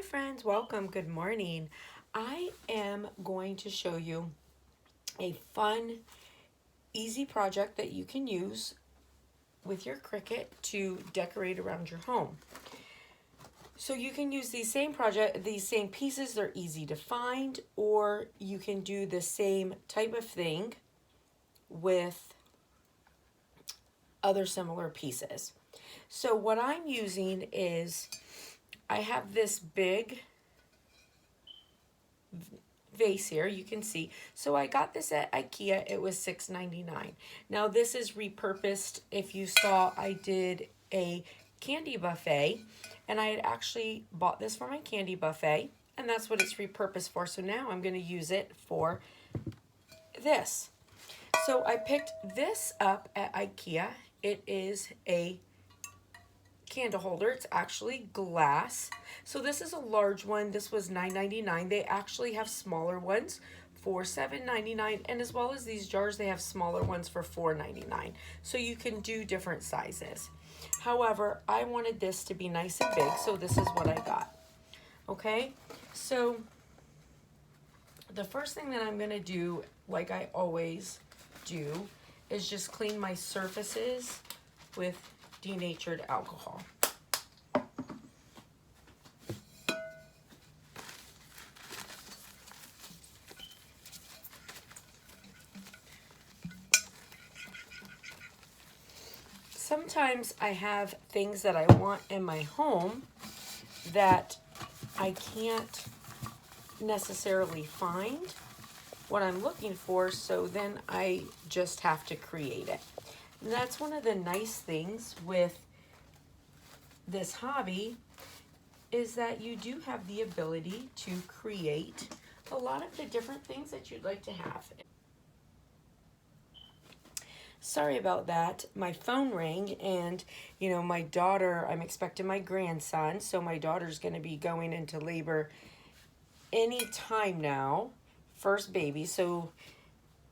friends, welcome, good morning. I am going to show you a fun, easy project that you can use with your Cricut to decorate around your home. So you can use these same pieces, they're easy to find, or you can do the same type of thing with other similar pieces. So what I'm using is, I have this big vase here, you can see. So I got this at IKEA. It was $6.99. Now this is repurposed. If you saw, I did a candy buffet, and I had actually bought this for my candy buffet, and that's what it's repurposed for. So now I'm going to use it for this. So I picked this up at IKEA. It is a candle holder. It's actually glass. So this is a large one. This was $9.99. They actually have smaller ones for $7.99, and as well as these jars, they have smaller ones for $4.99. So you can do different sizes. However, I wanted this to be nice and big, so this is what I got. Okay, so the first thing that I'm going to do, like I always do, is just clean my surfaces with denatured alcohol. Sometimes I have things that I want in my home that I can't necessarily find what I'm looking for, so then I just have to create it. And that's one of the nice things with this hobby, is that you do have the ability to create a lot of the different things that you'd like to have. Sorry about that. My phone rang, and my daughter, I'm expecting my grandson, so my daughter's going to be going into labor any time now, first baby. So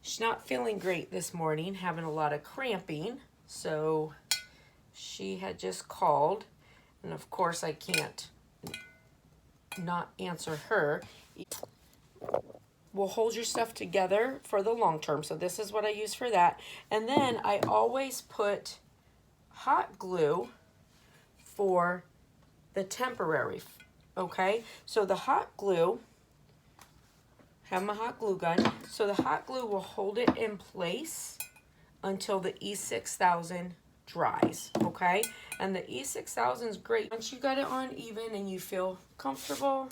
she's not feeling great this morning, having a lot of cramping. So she had just called, and of course I can't not answer her. Will hold your stuff together for the long term. So this is what I use for that. And then I always put hot glue for the temporary, okay? So the hot glue, have my hot glue gun. So the hot glue will hold it in place until the E6000 dries, okay? And the E6000 is great. Once you got it on even and you feel comfortable,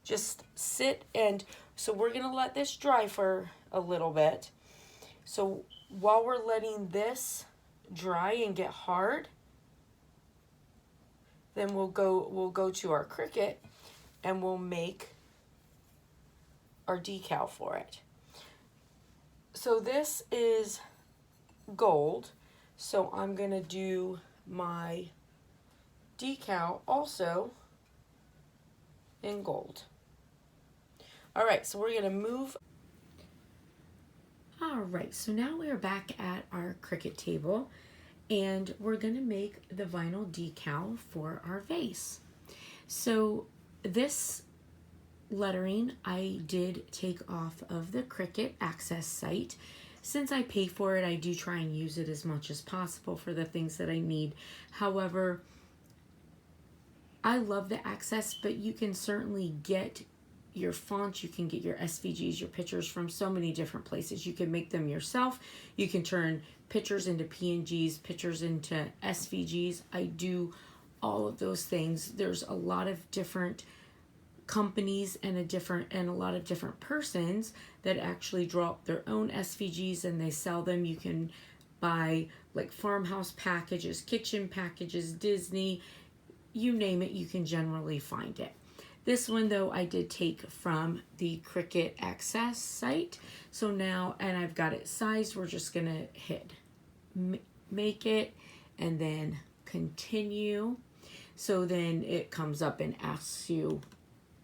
just sit and, so we're gonna let this dry for a little bit. So while we're letting this dry and get hard, then we'll go to our Cricut and we'll make our decal for it. So this is gold, so I'm gonna do my decal also in gold. All right, so we're gonna move. All right, so now we are back at our Cricut table, and we're gonna make the vinyl decal for our vase. So this lettering I did take off of the Cricut Access site. Since I pay for it, I do try and use it as much as possible for the things that I need. However, I love the Access, but you can certainly get your fonts, you can get your SVGs, your pictures from so many different places. You can make them yourself. You can turn pictures into PNGs, pictures into SVGs. I do all of those things. There's a lot of different companies and a lot of different persons that actually draw up their own SVGs and they sell them. You can buy like farmhouse packages, kitchen packages, Disney, you name it, you can generally find it. This one though I did take from the Cricut Access site. So now, and I've got it sized, we're just gonna hit make it and then continue. So then it comes up and asks you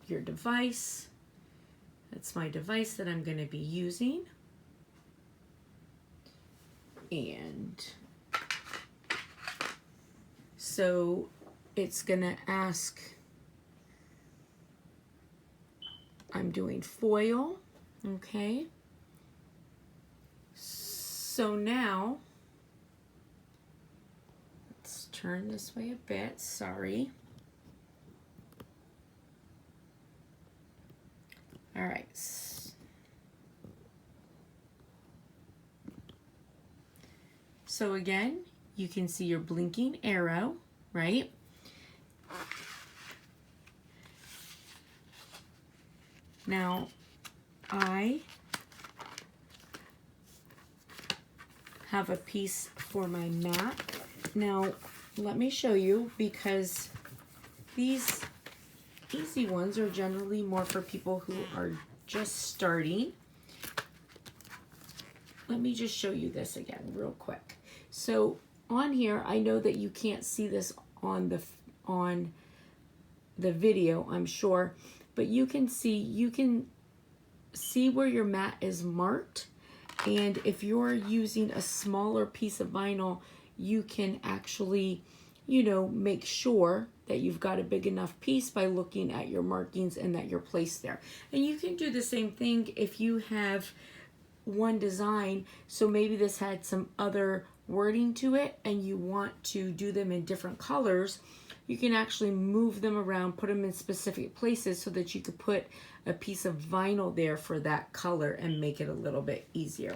your device. That's my device that I'm gonna be using. And so it's gonna ask I'm doing foil, okay? So now, let's turn this way a bit, sorry. All right. So again, you can see your blinking arrow, right? Now, I have a piece for my mat. Now, let me show you, because these easy ones are generally more for people who are just starting. Let me just show you this again real quick. So on here, I know that you can't see this on the video, I'm sure, but you can see where your mat is marked, and if you're using a smaller piece of vinyl, you can actually, you know, make sure that you've got a big enough piece by looking at your markings and that you're placed there. And you can do the same thing if you have one design, so maybe this had some other wording to it and you want to do them in different colors, you can actually move them around, put them in specific places so that you could put a piece of vinyl there for that color and make it a little bit easier.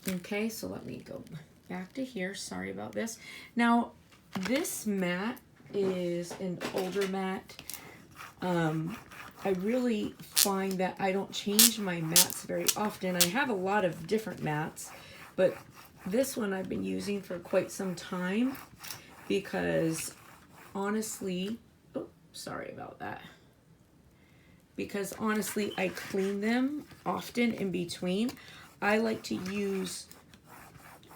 Okay, so let me go back to here. Sorry about this. Now, this mat is an older mat. I really find that I don't change my mats very often. I have a lot of different mats, but this one I've been using for quite some time because honestly, oh, sorry about that. Because honestly, I clean them often in between. I like to use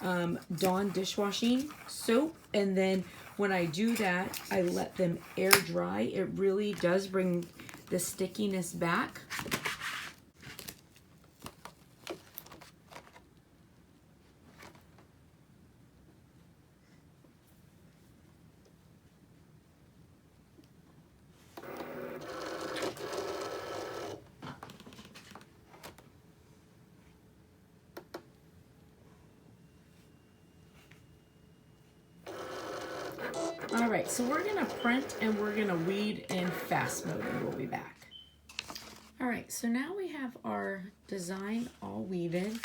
Dawn dishwashing soap, and then when I do that, I let them air dry. It really does bring the stickiness back. All right, so we're gonna print and we're gonna weed in fast mode and we'll be back. All right, so now we have our design all weeded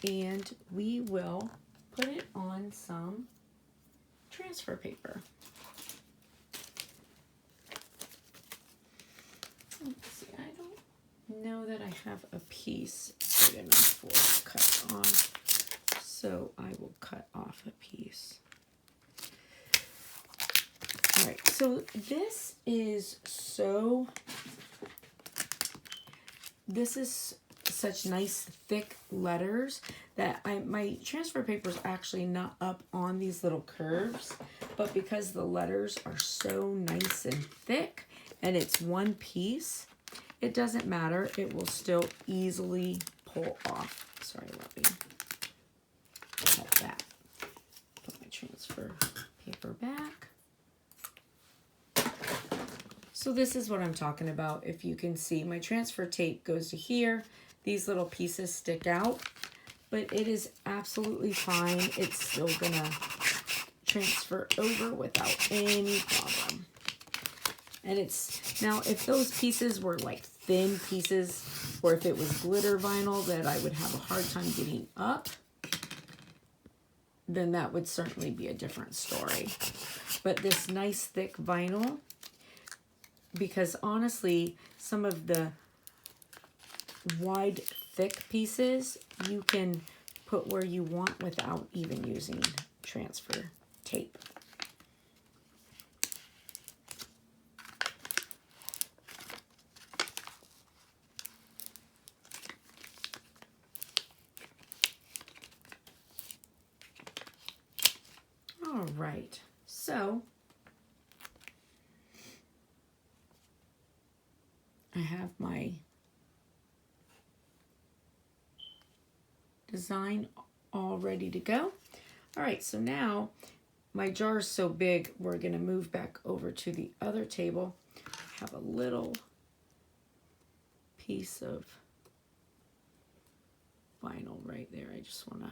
and we will put it on some transfer paper. Let's see, I don't know that I have a piece big enough for it to cut off, so I will cut off a piece. All right, so this is such nice thick letters that my transfer paper is actually not up on these little curves, but because the letters are so nice and thick and it's one piece, it doesn't matter. It will still easily pull off. Sorry, let me cut that. Put my transfer paper back. So this is what I'm talking about. If you can see, my transfer tape goes to here. These little pieces stick out, but it is absolutely fine. It's still gonna transfer over without any problem. And it's, now if those pieces were like thin pieces, or if it was glitter vinyl that I would have a hard time getting up, then that would certainly be a different story. But this nice thick vinyl, because honestly, some of the wide, thick pieces, you can put where you want without even using transfer tape. All right, so I have my design all ready to go. All right, so now my jar is so big, we're gonna move back over to the other table. have a little piece of vinyl right there. I just want to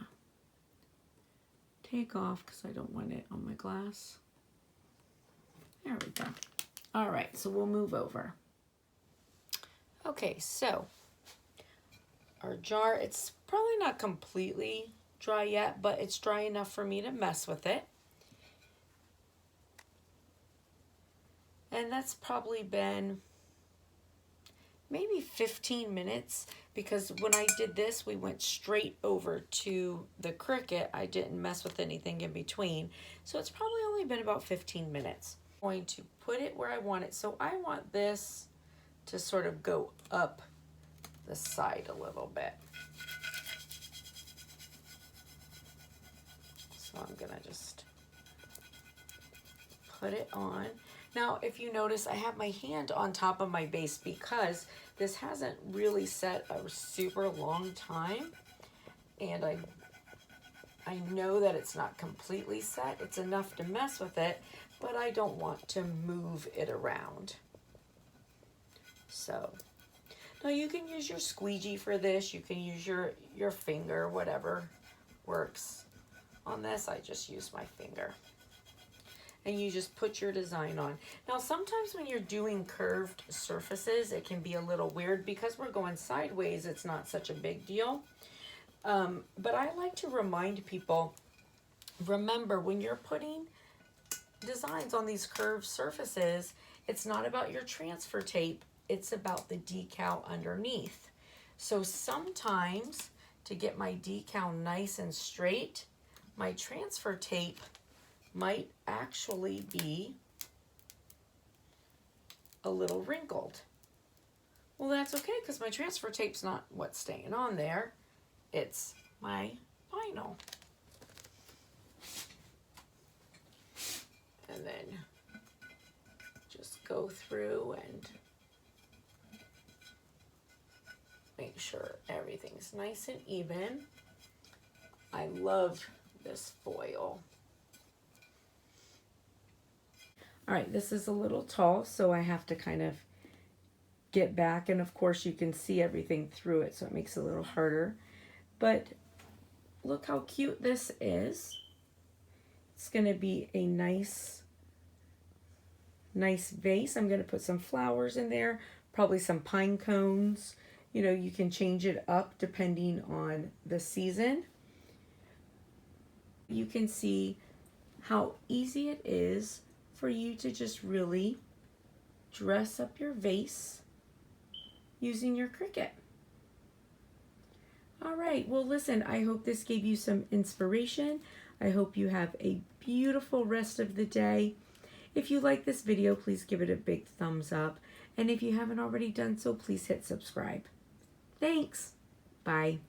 take off because I don't want it on my glass. There we go. All right, so we'll move over. Okay, so our jar, it's probably not completely dry yet, but it's dry enough for me to mess with it. And that's probably been maybe 15 minutes, because when I did this, we went straight over to the Cricut. I didn't mess with anything in between. So it's probably only been about 15 minutes. I'm going to put it where I want it. So I want this to sort of go up the side a little bit. So I'm gonna just put it on. Now, if you notice, I have my hand on top of my base because this hasn't really set a super long time. And I know that it's not completely set. It's enough to mess with it, but I don't want to move it around. So, now you can use your squeegee for this. You can use your finger, whatever works. On this, I just use my finger. And you just put your design on. Now, sometimes when you're doing curved surfaces, it can be a little weird. Because we're going sideways, it's not such a big deal. But I like to remind people, remember, when you're putting designs on these curved surfaces, it's not about your transfer tape, it's about the decal underneath. So sometimes, to get my decal nice and straight, my transfer tape might actually be a little wrinkled. Well, that's okay, because my transfer tape's not what's staying on there. It's my vinyl. And then just go through and make sure everything's nice and even. I love this foil. All right, this is a little tall, so I have to kind of get back, and of course you can see everything through it, so it makes it a little harder. But look how cute this is. It's gonna be a nice vase. I'm gonna put some flowers in there, probably some pine cones. You know, you can change it up depending on the season. You can see how easy it is for you to just really dress up your vase using your Cricut. All right, well listen, I hope this gave you some inspiration. I hope you have a beautiful rest of the day. If you like this video, please give it a big thumbs up. And if you haven't already done so, please hit subscribe. Thanks. Bye.